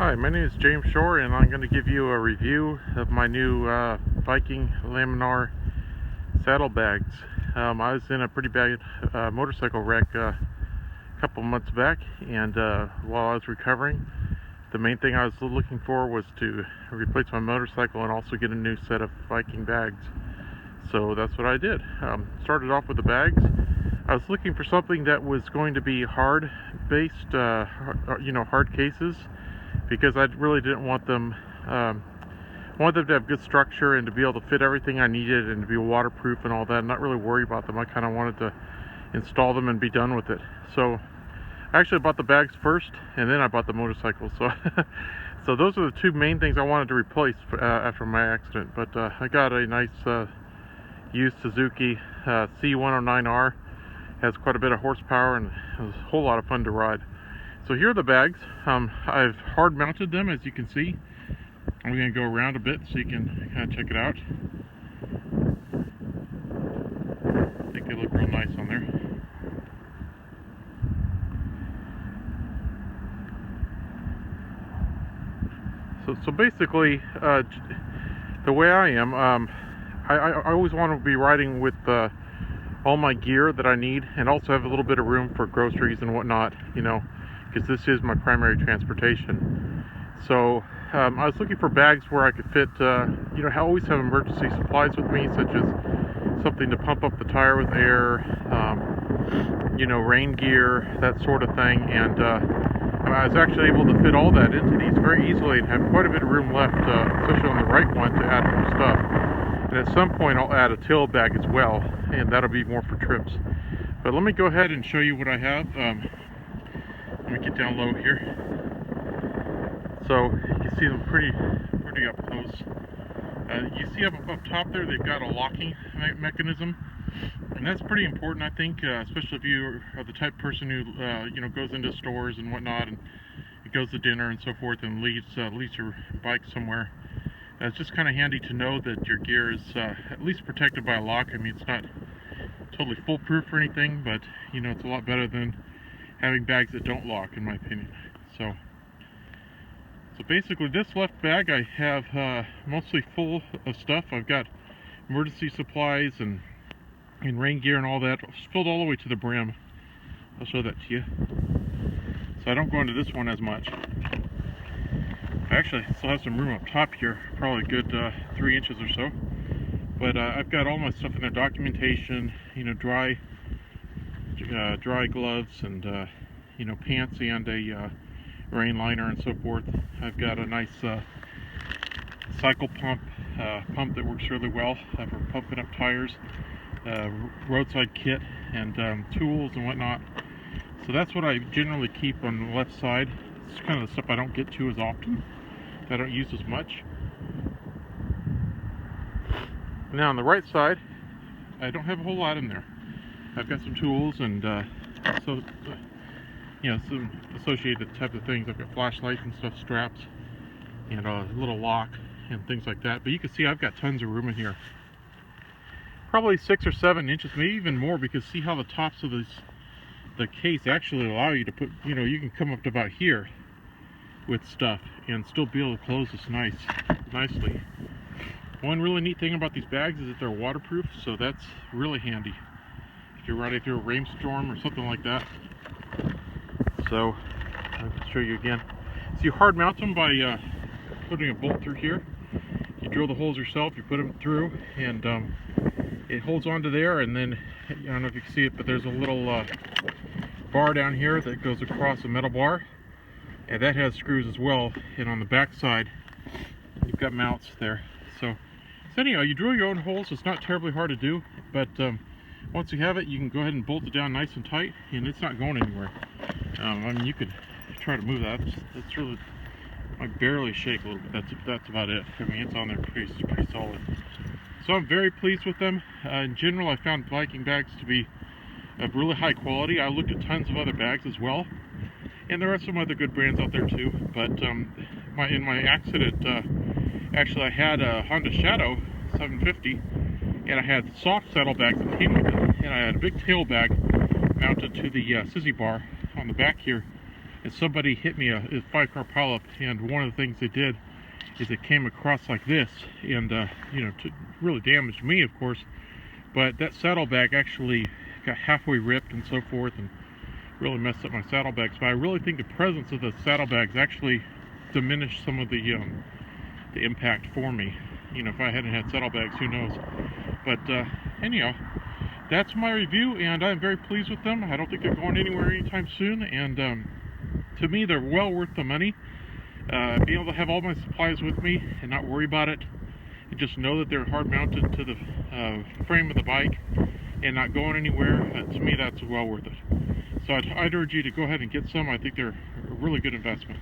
Hi, my name is James Shore, and I'm going to give you a review of my new Viking Laminar saddlebags. I was in a pretty bad motorcycle wreck a couple months back, and while I was recovering, the main thing I was looking for was to replace my motorcycle and also get a new set of Viking bags. So that's what I did. Started off with the bags. I was looking for something that was going to be hard-based, hard cases, because I really didn't want them. I wanted them to have good structure and to be able to fit everything I needed and to be waterproof and all that. I'm not really worried about them. I kind of wanted to install them and be done with it. So I actually bought the bags first, and then I bought the motorcycle. So, so those are the two main things I wanted to replace after my accident. But I got a nice used Suzuki C109R. Has quite a bit of horsepower and it was a whole lot of fun to ride. So here are the bags. I've hard mounted them, as you can see. I'm going to go around a bit so you can kind of check it out. I think they look real nice on there. So basically, the way I am, I always want to be riding with all my gear that I need, and also have a little bit of room for groceries and whatnot, because this is my primary transportation. So I was looking for bags where I could fit, I always have emergency supplies with me, such as something to pump up the tire with air, rain gear, that sort of thing. And I was actually able to fit all that into these very easily and have quite a bit of room left, especially on the right one, to add more stuff. And at some point I'll add a tail bag as well, and that'll be more for trips. But let me go ahead and show you what I have. Let me get down low here. So you can see them pretty up close. You see up top there, they've got a locking mechanism, and that's pretty important, I think, especially if you are the type of person who goes into stores and whatnot, and goes to dinner and so forth, and leaves your bike somewhere. It's just kind of handy to know that your gear is at least protected by a lock. I mean, it's not totally foolproof or anything, but it's a lot better than having bags that don't lock, in my opinion. So basically, this left bag I have mostly full of stuff. I've got emergency supplies and rain gear and all that. It's filled all the way to the brim. I'll show that to you. So I don't go into this one as much. I actually still have some room up top here, probably a good 3 inches or so. But I've got all my stuff in there, documentation, dry gloves, and pants, and a rain liner and so forth. I've got a nice cycle pump that works really well for pumping up tires, roadside kit, and tools and whatnot. So that's what I generally keep on the left side. It's kind of the stuff I don't get to as often, I don't use as much. Now on the right side, I don't have a whole lot in there. I've got some tools and some associated type of things. I've got flashlights and stuff, straps, and a little lock and things like that. But you can see I've got tons of room in here. Probably 6 or 7 inches, maybe even more, because see how the tops of the case actually allow you to put, you can come up to about here with stuff and still be able to close this nicely. One really neat thing about these bags is that they're waterproof, so that's really handy if you're riding through a rainstorm or something like that. So I'll show you again. So you hard mount them by putting a bolt through here. You drill the holes yourself, you put them through, and it holds onto there, and then, I don't know if you can see it, but there's a little bar down here that goes across a metal bar, and that has screws as well. And on the back side you've got mounts there. So anyhow, you drill your own holes. It's not terribly hard to do, but once you have it, you can go ahead and bolt it down nice and tight, and it's not going anywhere. I mean, you could try to move that. It's really, I barely shake a little bit. That's about it. I mean, it's on there pretty solid. So I'm very pleased with them. In general, I found Viking bags to be of really high quality. I looked at tons of other bags as well, and there are some other good brands out there too. But in my accident, actually I had a Honda Shadow 750, and I had soft saddlebags that came with it, and I had a big tail bag mounted to the scissy bar on the back here. and somebody hit me a 5-car pileup, and one of the things they did is it came across like this, and you know, really damaged me, of course. But that saddlebag actually got halfway ripped and so forth, and really messed up my saddlebags. But I really think the presence of the saddlebags actually diminished some of the impact for me. You know, if I hadn't had saddlebags, who knows? But anyhow, that's my review, and I'm very pleased with them. I don't think they're going anywhere anytime soon, and to me, they're well worth the money. Being able to have all my supplies with me and not worry about it, and just know that they're hard mounted to the frame of the bike and not going anywhere, to me, that's well worth it. So I'd urge you to go ahead and get some. I think they're a really good investment.